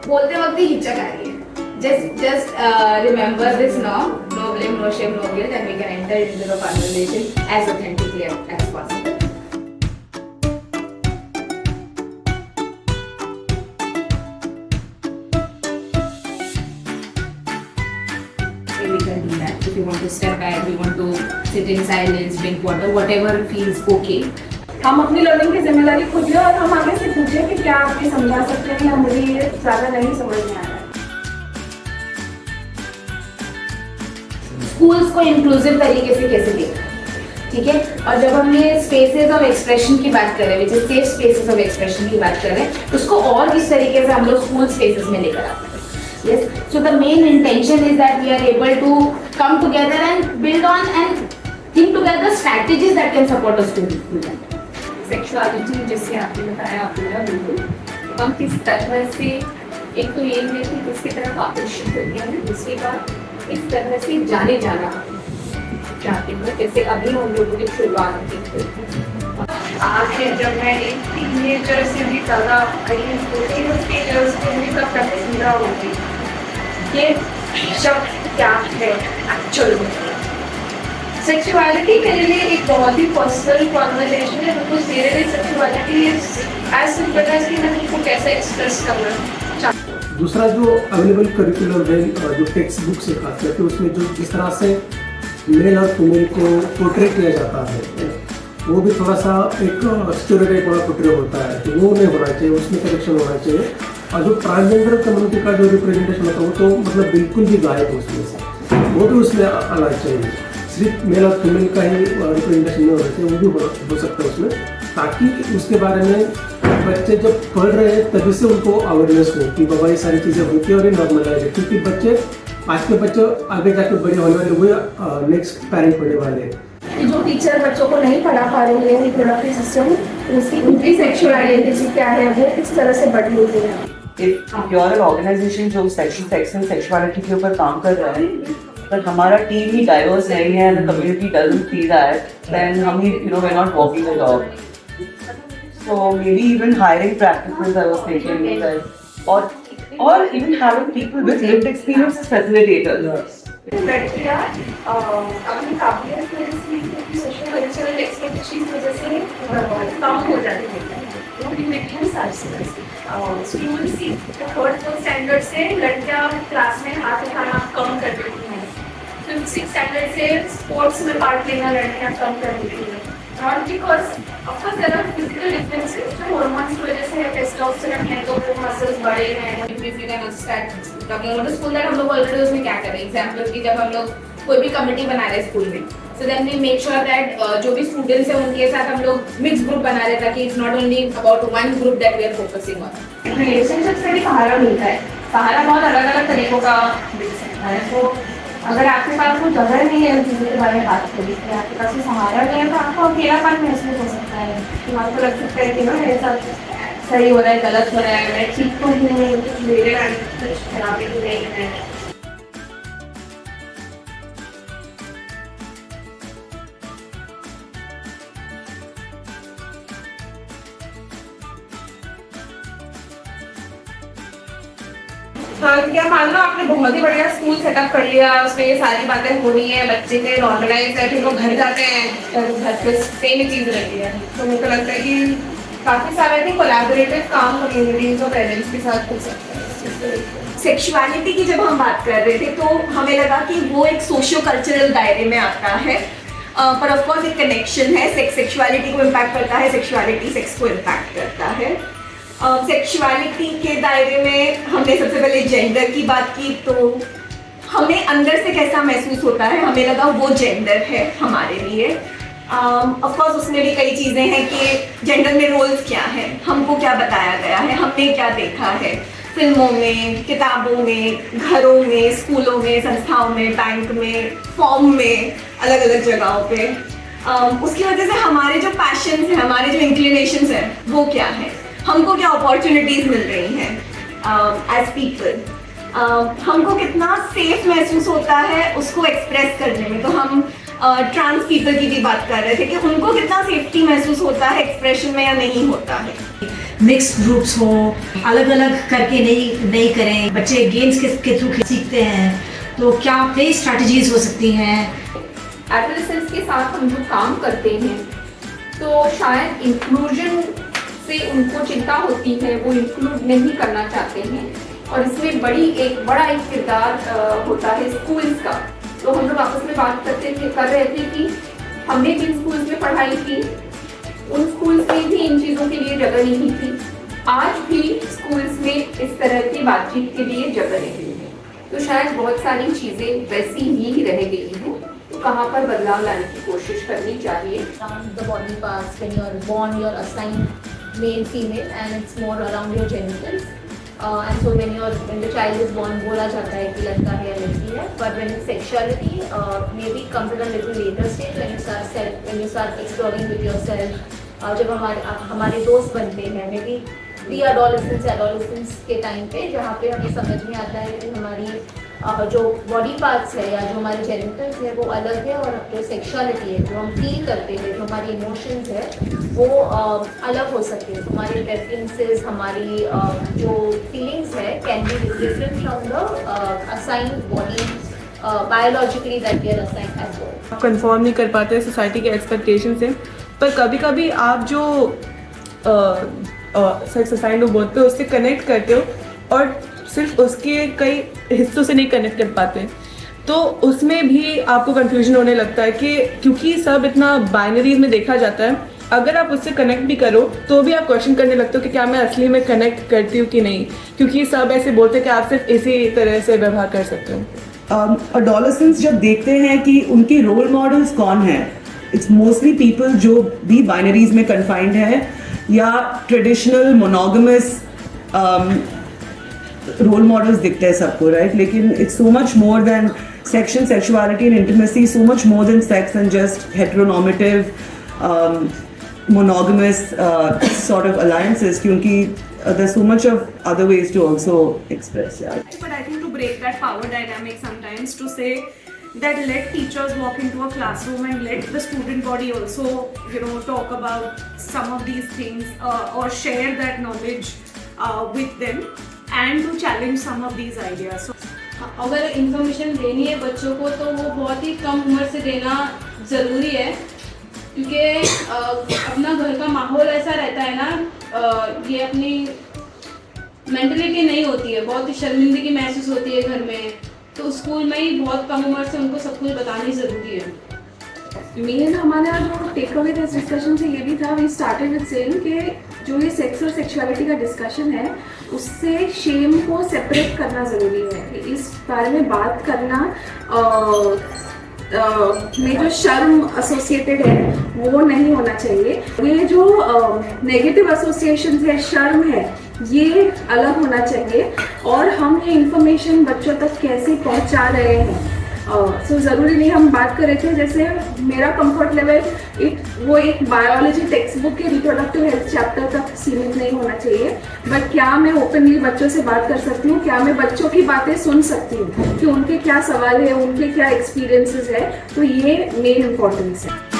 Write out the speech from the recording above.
बोलते वक्त ही हिचक आ रही है. Just remember this now. No blame, no shame, no guilt, and we can enter into the conversation as authentically as possible. We can do that. If you want to step back, we want to sit in silence, drink water, whatever feels okay. हम अपनी learning की जिम्मेदारी खुद लें और हम आगे से पूछें कि क्या आपके समझा सकते हैं या मुझे ये ज़्यादा नहीं समझ में आ रहा है. स्कूल्स को इंक्लूसिव तरीके से कैसे देखा, ठीक है. और जब हम ये स्पेसेस ऑफ एक्सप्रेशन की बात कर रहे हैं, which is safe spaces of expression की बात कर रहे हैं, उसको और किस तरीके से हम लोग स्कूल स्पेसेस में लेकर आते हैं. Yes, so the main intention is that we are able to come together and build on and think together strategies that can support us to do that. Sexuality जैसे आपने बताया आपने बिल्कुल हम किस तरह से एक तो ये है कि किसकी तरफ आकर्षित होते हैं, दूसरी बात इस तरह से जाने जाना चाहते हैं. जैसे अभी हम लोगों की शुरुआत की आज जब मैं एक टीनेजर से भी ज़्यादा टीनेजर्स को भी तब तक सुंदर होती ये शब्द क्या है एक्चुअल में. सेक्सुअलिटी मेरे लिए एक बहुत ही पर्सनल कॉन्वर्सेशन है, बिकॉज मेरे लिए sexuality is as simple as कि मैं उनको कैसे एक्सप्रेस करना चाहती हूँ. दूसरा जो अवेलेबल करिकुलर है जो टेक्स्ट बुक से खास करके उसमें जो जिस तरह से मेल और फीमेल को पोर्ट्रे किया जाता है वो भी थोड़ा सा एक स्टेरियोटाइप वाला पोर्ट्रे होता है, तो वो नहीं होना चाहिए, उसमें करेक्शन होना चाहिए. और जो ट्रांसजेंडर कम्युनिटी का जो रिप्रेजेंटेशन होता है वो तो मतलब बिल्कुल भी गायब है उसमें से, वो भी उसमें आना चाहिए. सिर्फ मेल और फीमेल का ही रिप्रेजेंटेशन नहीं होना चाहिए, वो भी हो सकता है उसमें, ताकि उसके बारे में बच्चे जब पढ़ रहे हैं तभी से उनको अवेयरनेस हो कि बाबा ये सारी चीज़ें होती है और ये नॉर्मलाइज है. क्योंकि बच्चे आज के बच्चे आगे जाके बड़े होने वाले वो नेक्स्ट पेरेंट होने वाले हैं. जो टीचर बच्चों को नहीं पढ़ा पा रही है रिप्रोडक्टिव सिस्टम, उसकी उनकी सेक्सुअल आइडेंटिटी क्या है वो किस तरह से बढ़ रही है. If you're an organization जो सेक्स एंड सेक्सुअलिटी के ऊपर काम कर रहा है, पर हमारा टीम ही डाइवर्स नहीं है, the community doesn't see that, then हम ही we're not walking the talk. So maybe even hiring practices I was thinking that, or even having people with lived experience as facilitators. लड़कियाँ अपनी काबिलियत में social cultural expectations की वजह से कम हो जाती है. स्कूल से थर्ड स्टैंडर्ड से लड़कियाँ क्लास में हाथ उठाना कम कर देती हैं. फिफ्थ सिक्स स्टैंडर्ड से स्पोर्ट्स में पार्ट लेना लड़कियाँ कम कर देती हैं. Not because of course there are physical differences जो हार्मोन्स की वजह से टेस्टोस्टेरोन है तो वो मसल्स बड़े हैं. स्कूल हम लोग ऑलरेडी उसमें क्या करें, एग्जाम्पल की जब हम लोग कोई भी कमेटी बना रहे हैं स्कूल में, so then we make sure that जो भी स्टूडेंट्स हैं उनके साथ हम लोग मिक्स ग्रुप बना रहे ताकि it's not only about one group that we are focusing on. Relationship से भी सहारा मिलता है. सहारा बहुत अलग अलग तरीकों का मिल सकता है. तो अगर आपके पास कोई जगह नहीं है चीज़ों के बारे में बात करी, आपके पास कोई सहारा नहीं है तो आपको अकेलापन महसूस हो सकता है. तो आपको लग सकता है कि ना मेरे साथ सही हो रहा है गलत हो रहा है, मैं ठीक तो हूँ, मेरे कुछ खराबी तो नहीं है. क्या मान लो आपने बहुत ही बढ़िया स्कूल सेटअप कर लिया, उसमें ये सारी बातें हो रही हैं, बच्चे के नॉर्मलाइज है, फिर वो घर जाते हैं घर पे सेम ही चीज़ रहती है. तो मुझे लगता है कि काफ़ी सारे कोलैबोरेटिव काम कम्युनिटीज और पेरेंट्स के साथ हो सकता है. सेक्सुअलिटी की जब हम बात कर रहे थे तो हमें लगा कि वो एक सोशियो कल्चरल दायरे में आता है, पर ऑफ कोर्स एक कनेक्शन है. सेक्स सेक्सुअलिटी को इम्पैक्ट करता है, सेक्सुअलिटी सेक्स को इम्पैक्ट करता है. सेक्सुअलिटी के दायरे में हमने सबसे पहले जेंडर की बात की, तो हमें अंदर से कैसा महसूस होता है, हमें लगा वो जेंडर है हमारे लिए. ऑफ कोर्स उसमें भी कई चीज़ें हैं कि जेंडर में रोल्स क्या हैं, हमको क्या बताया गया है, हमने क्या देखा है फिल्मों में, किताबों में, घरों में, स्कूलों में, संस्थाओं में, बैंक में, फॉर्म में, अलग अलग जगहों पे. उसकी वजह से हमारे जो पैशंस हैं, हमारे जो इंक्लिनेशंस हैं वो क्या है, हमको क्या अपॉर्चुनिटीज़ मिल रही हैं एज पीपल, हमको कितना सेफ महसूस होता है उसको एक्सप्रेस करने में. तो हम ट्रांस पीपल की भी बात कर रहे थे कि उनको कितना सेफ्टी महसूस होता है एक्सप्रेशन में या नहीं होता है। मिक्स्ड ग्रुप्स हो, अलग अलग करके नहीं करें, बच्चे गेम्स के थ्रू सीखते हैं, तो क्या प्ले स्ट्रैटेजीज हो सकती हैं? एडोलेसेंस के साथ हम जो काम करते हैं तो शायद इंक्लूजन से उनको चिंता होती है, वो इंक्लूड नहीं करना चाहते हैं, और इसमें बड़ा एक किरदार होता है स्कूल्स का। तो हम लोग आपस में बात कर रहे थे कि हमने भी स्कूल्स में पढ़ाई की, उन स्कूल्स में भी इन चीज़ों के लिए जगह नहीं थी, आज भी स्कूल्स में इस तरह की बातचीत के लिए जगह नहीं है। तो शायद बहुत सारी चीज़ें वैसी ही रह गई हैं, तो कहाँ पर बदलाव लाने की कोशिश करनी चाहिए। The body parts, when you're born, you're assigned male, female, and it's more around your genitals. And so when the child is born, बोला जाता है कि लड़का है या लड़की है. But when it's sexuality, maybe comes at a little later stage when you start exploring with yourself. जब हमारे दोस्त बनते हैं, maybe pre-adolescence के टाइम पे, जहाँ पे हमें समझ में आता है कि हमारी जो बॉडी पार्ट्स है या जो हमारे जेनिटल्स है वो अलग है, और जो सेक्सुअलिटी है, जो हम फील करते हैं, जो हमारी इमोशंस है, वो अलग हो सकती है। हमारी प्रेफरेंसेस, हमारी जो फीलिंग्स है can be different from the assigned body biologically that we are assigned as well. Confirm नहीं कर पाते सोसाइटी के एक्सपेक्टेशन से, पर कभी कभी आप जो सेक्स असाइन्ड बर्थ पे उससे कनेक्ट करते हो और सिर्फ उसके कई हिस्सों से नहीं कनेक्ट कर पाते, तो उसमें भी आपको कंफ्यूजन होने लगता है कि क्योंकि सब इतना बाइनरीज में देखा जाता है, अगर आप उससे कनेक्ट भी करो तो भी आप क्वेश्चन करने लगते हो कि क्या मैं असली में कनेक्ट करती हूँ कि नहीं, क्योंकि सब ऐसे बोलते हैं कि आप सिर्फ इसी तरह से व्यवहार कर सकते हो। एडोलेसेंट्स जब देखते हैं कि उनके रोल मॉडल्स कौन हैं, इट्स मोस्टली पीपल जो भी बाइनरीज में कन्फाइंड है या ट्रेडिशनल मोनोगमस रोल मॉडल्स दिखते हैं सबको, राइट? लेकिन it's so much more than sexuality and intimacy, so much more than sex and just heteronormative monogamous sort of alliances, क्योंकि there's so much of other ways to also express. Yeah. But I think to break that power dynamic sometimes, to say that let teachers walk into a classroom and let the student body also, talk about some of these things or share that knowledge with them and to challenge some of these ideas. So, अगर information देनी है बच्चों को तो वो बहुत ही कम उम्र से देना ज़रूरी है, क्योंकि अपना घर का माहौल ऐसा रहता है ना, ये अपनी मेंटलिटी नहीं होती है, बहुत ही शर्मिंदगी महसूस होती है घर में, तो स्कूल में ही बहुत कम उम्र से उनको सब कुछ बतानी ज़रूरी है। मेन हमारा जो टेक अवे इस डिस्कशन से ये भी था, वी स्टार्टेड विद सेइंग कि जो ये सेक्स और सेक्सुअलिटी का डिस्कशन है उससे शेम को सेपरेट करना ज़रूरी है, कि इस बारे में बात करना में जो शर्म एसोसिएटेड है वो नहीं होना चाहिए। ये जो नेगेटिव एसोसिएशन है, शर्म है, ये अलग होना चाहिए, और हम ये इंफॉर्मेशन बच्चों तक कैसे पहुंचा रहे हैं। सो ज़रूरी नहीं, हम बात कर रहे थे जैसे मेरा कंफर्ट लेवल वो एक बायोलॉजी टेक्स्ट बुक के रिप्रोडक्टिव हेल्थ चैप्टर तक सीमित नहीं होना चाहिए, बट क्या मैं ओपनली बच्चों से बात कर सकती हूँ, क्या मैं बच्चों की बातें सुन सकती हूँ कि उनके क्या सवाल है, उनके क्या एक्सपीरियंसेस है, तो ये मेन इम्पोर्टेंस है।